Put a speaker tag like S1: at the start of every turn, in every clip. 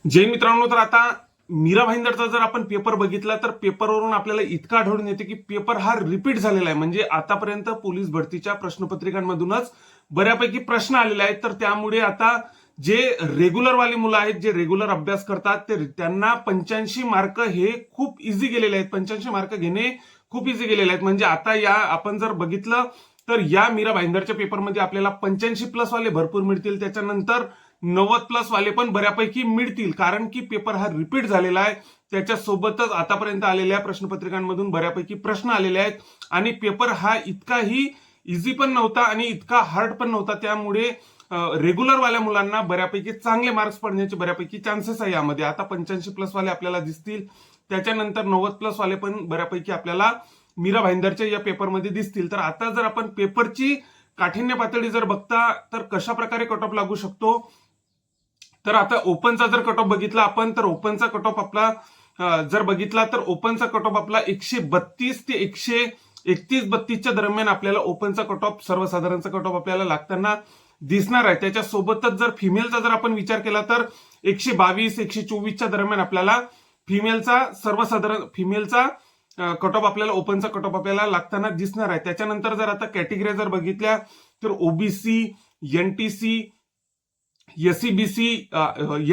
S1: जय मित्रांनो, तर आता मीरा भाईंदरचा जर आपण पेपर बघितला तर पेपरवरून आपल्याला इतका आढळून येते की पेपर हा रिपीट झालेला आहे. म्हणजे आतापर्यंत पोलीस भरतीच्या प्रश्नपत्रिकांमधूनच बऱ्यापैकी प्रश्न आलेले आहेत. तर त्यामुळे आता जे रेग्युलर वाली मुलं आहेत, जे रेग्युलर अभ्यास करतात, ते त्यांना 85 मार्क हे खूप इझी गेलेले आहेत. 85 मार्क घेणे खूप इझी गेलेले आहेत. म्हणजे आता या आपण जर बघितलं तर या मीरा भाईंदरच्या पेपरमध्ये आपल्याला 85 प्लस वाले भरपूर मिळतील. त्याच्यानंतर 90 प्लस वाले पण बऱ्यापैकी मिळतील, कारण की पेपर हा रिपीट झालेला आहे. त्याच्यासोबतच आतापर्यंत आलेल्या प्रश्नपत्रिकांमधून बऱ्यापैकी प्रश्न आलेले आहेत आणि पेपर हा इतकाही इझी पण नव्हता आणि इतका हार्ड पण नव्हता. त्यामुळे रेग्युलर वाल्या मुलांना बऱ्यापैकी चांगले मार्क्स पडण्याचे बऱ्यापैकी चान्सेस आहे यामध्ये. आता 85 प्लस वाले आपल्याला दिसतील, त्याच्यानंतर 90 प्लस वाले पण बऱ्यापैकी आपल्याला मीरा भाईंदरच्या या पेपरमध्ये दिसतील. तर आता जर आपण पेपरची काठिण्य पातळी जर बघता तर कशा प्रकारे कट ऑफ लागू शकतो, तर आता ओपनचा जर कट ऑफ बघितला आपण, तर ओपनचा कट ऑफ आपला जर बघितला तर ओपनचा कट ऑफ आपला 132 ते 131-32च्या दरम्यान आपल्याला ओपनचा कट ऑफ, सर्वसाधारणचा कट ऑफ आपल्याला लागताना दिसणार आहे. त्याच्यासोबतच जर फिमेलचा जर आपण विचार केला तर 122-124च्या दरम्यान आपल्याला फिमेलचा कट ऑफ आपल्याला, ओपनचा कट ऑफ आपल्याला लागताना दिसणार आहे. त्याच्यानंतर जर आता कॅटेगरी जर बघितल्या तर ओबीसी, एनटीसी, एससीबीसी,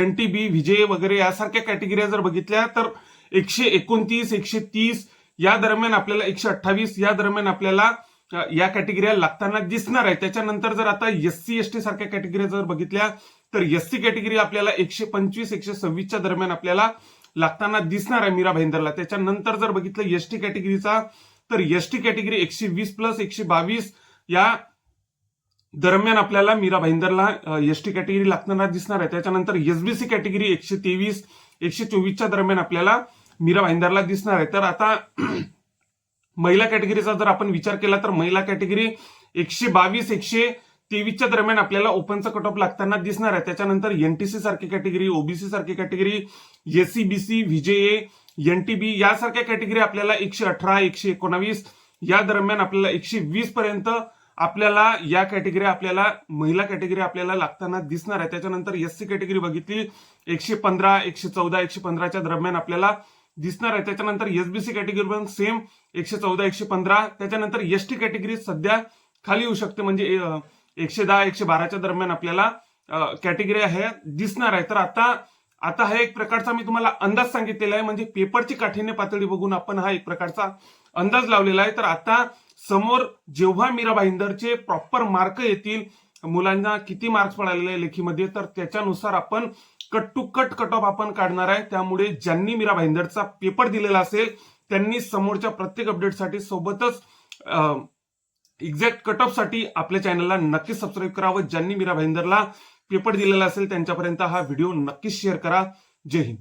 S1: एनटीबी, विजय वगैरे यासारख्या कॅटेगरी जर बघितल्या तर 129, 130 या दरम्यान आपल्याला, 128 या दरम्यान आपल्याला या कॅटेगरी लागताना दिसणार आहे. त्याच्यानंतर जर आता एससी एसटी सारख्या कॅटेगरी जर बघितल्या तर एससी कॅटेगरी आपल्याला 125, 126च्या दरम्यान आपल्याला लागताना दिसणार आहे मीरा भाईंदरला. त्याच्यानंतर जर बघितलं एसटी कॅटेगरीचा तर एसटी कॅटेगरी 120 प्लस 122 या दरम्यान आपल्याला मीरा भाईंदरला एसटी कॅटेगरी लागताना दिसणार आहे. त्याच्यानंतर एसबीसी कॅटेगरी 123, 124च्या दरम्यान आपल्याला मीरा भाईंदरला दिसणार आहे. तर आता महिला कॅटेगरीचा जर आपण विचार केला तर महिला कॅटेगरी 122, 123च्या दरम्यान आपल्याला ओपनचा कट ऑफ लागताना दिसणार आहे. त्याच्यानंतर एनटीसी सारखी कॅटेगरी, ओबीसी सारखी कॅटेगरी, एससीबीसी, व्हीजेए, एनटीबी यासारख्या कॅटेगरी आपल्याला 118, 119 या दरम्यान आपल्याला 120 पर्यंत आपल्याला या कॅटेगरी, आपल्याला महिला कॅटेगरी आपल्याला लागताना दिसणार आहे. त्याच्यानंतर एससी कॅटेगरी बघितली 115, 114, 115च्या दरम्यान आपल्याला दिसणार आहे. त्याच्यानंतर एसबीसी कॅटेगरी पण सेम 114, 115. त्याच्यानंतर एसटी कॅटेगरी सध्या खाली येऊ शकते, म्हणजे 110, 112च्या दरम्यान आपल्याला कॅटेगरी आहे दिसणार आहे. तर आता हा एक प्रकारचा मी तुम्हाला अंदाज सांगितलेला आहे. म्हणजे पेपरची काठिण्य पातळी बघून आपण हा एक प्रकारचा अंदाज लावलेला आहे. तर आता समोर जेव्हा मीरा भाईंदरचे प्रॉपर मार्क येतील, मुलांना किती मार्क्स पडालेले लेखीमध्ये, तर त्याच्यानुसार आपण cut to cut cut off आपण काढणार आहे. त्यामुळे ज्यांनी मीरा भाईंदरचा पेपर दिलेला असेल त्यांनी समोरच्या प्रत्येक अपडेटसाठी सोबतच एक्झॅक्ट कट ऑफ साठी आपल्या चॅनलला नक्कीच सबस्क्राईब करावं. ज्यांनी मीरा भाईंदरला पेपर दिलेला असेल त्यांच्यापर्यंत हा व्हिडिओ नक्कीच शेअर करा. जय हिंद.